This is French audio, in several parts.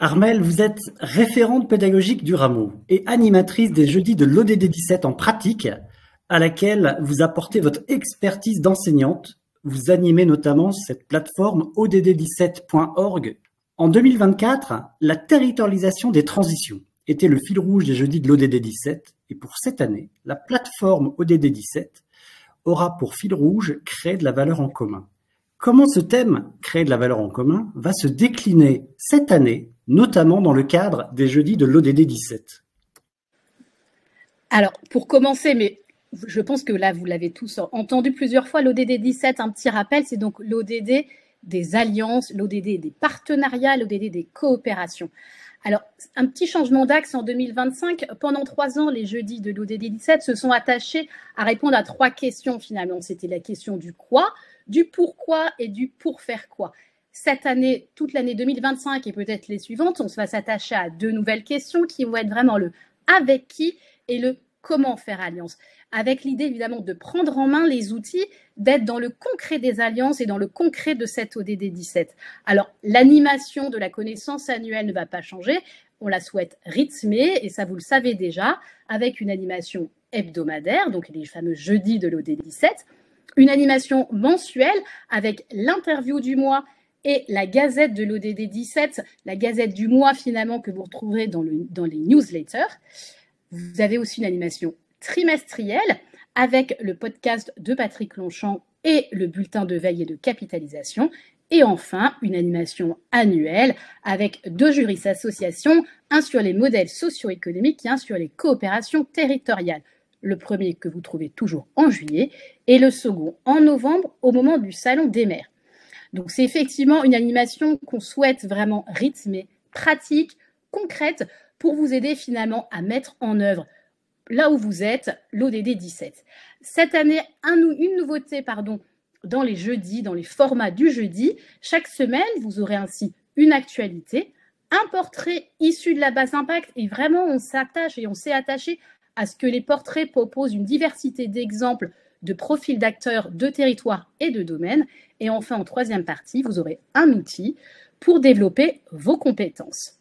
Armelle, vous êtes référente pédagogique du Rameau et animatrice des jeudis de l'ODD 17 en pratique, à laquelle vous apportez votre expertise d'enseignante. Vous animez notamment cette plateforme odd17.org. En 2024, la territorialisation des transitions était le fil rouge des jeudis de l'ODD 17 et pour cette année, la plateforme ODD 17 aura pour fil rouge créer de la valeur en commun. Comment ce thème, créer de la valeur en commun, va se décliner cette année, notamment dans le cadre des jeudis de l'ODD 17? Alors, pour commencer, mais je pense que là, vous l'avez tous entendu plusieurs fois, l'ODD 17, un petit rappel, c'est donc l'ODD des alliances, l'ODD des partenariats, l'ODD des coopérations. Alors, un petit changement d'axe en 2025. Pendant 3 ans, les jeudis de l'ODD 17 se sont attachés à répondre à 3 questions finalement. C'était la question du quoi, du pourquoi et du pour faire quoi. Cette année, toute l'année 2025 et peut-être les suivantes, on va s'attacher à 2 nouvelles questions qui vont être vraiment le avec qui et le comment faire alliance. Avec l'idée évidemment de prendre en main les outils, d'être dans le concret des alliances et dans le concret de cette ODD 17. Alors, l'animation de la connaissance annuelle ne va pas changer. On la souhaite rythmée, et ça vous le savez déjà, avec une animation hebdomadaire, donc les fameux jeudis de l'ODD 17, une animation mensuelle avec l'interview du mois et la gazette de l'ODD 17, la gazette du mois finalement que vous retrouverez dans les newsletters. Vous avez aussi une animation trimestrielle avec le podcast de Patrick Longchamp et le bulletin de veille et de capitalisation. Et enfin, une animation annuelle avec 2 jurys associations, un sur les modèles socio-économiques et un sur les coopérations territoriales. Le premier que vous trouvez toujours en juillet et le second en novembre au moment du Salon des maires. Donc c'est effectivement une animation qu'on souhaite vraiment rythmée, pratique, concrète pour vous aider finalement à mettre en œuvre là où vous êtes, l'ODD 17. Cette année, une nouveauté dans les jeudis, dans les formats du jeudi. Chaque semaine, vous aurez ainsi une actualité, un portrait issu de la base impact et vraiment on s'attache et on s'est attaché à ce que les portraits proposent une diversité d'exemples de profils d'acteurs, de territoires et de domaines. Et enfin, en 3e partie, vous aurez un outil pour développer vos compétences.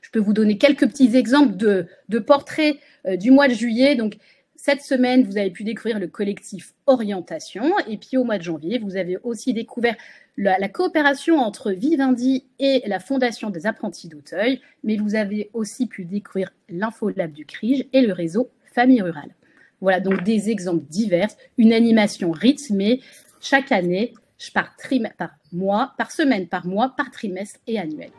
Je peux vous donner quelques petits exemples de portraits du mois de juillet. Donc, cette semaine, vous avez pu découvrir le collectif Orientation. Et puis, au mois de janvier, vous avez aussi découvert la coopération entre Vivendi et la Fondation des apprentis d'Auteuil. Mais vous avez aussi pu découvrir l'Infolab du CRIJ et le réseau Famille Rurale. Voilà donc des exemples divers, une animation rythmée chaque année, par semaine, par mois, par trimestre et annuel.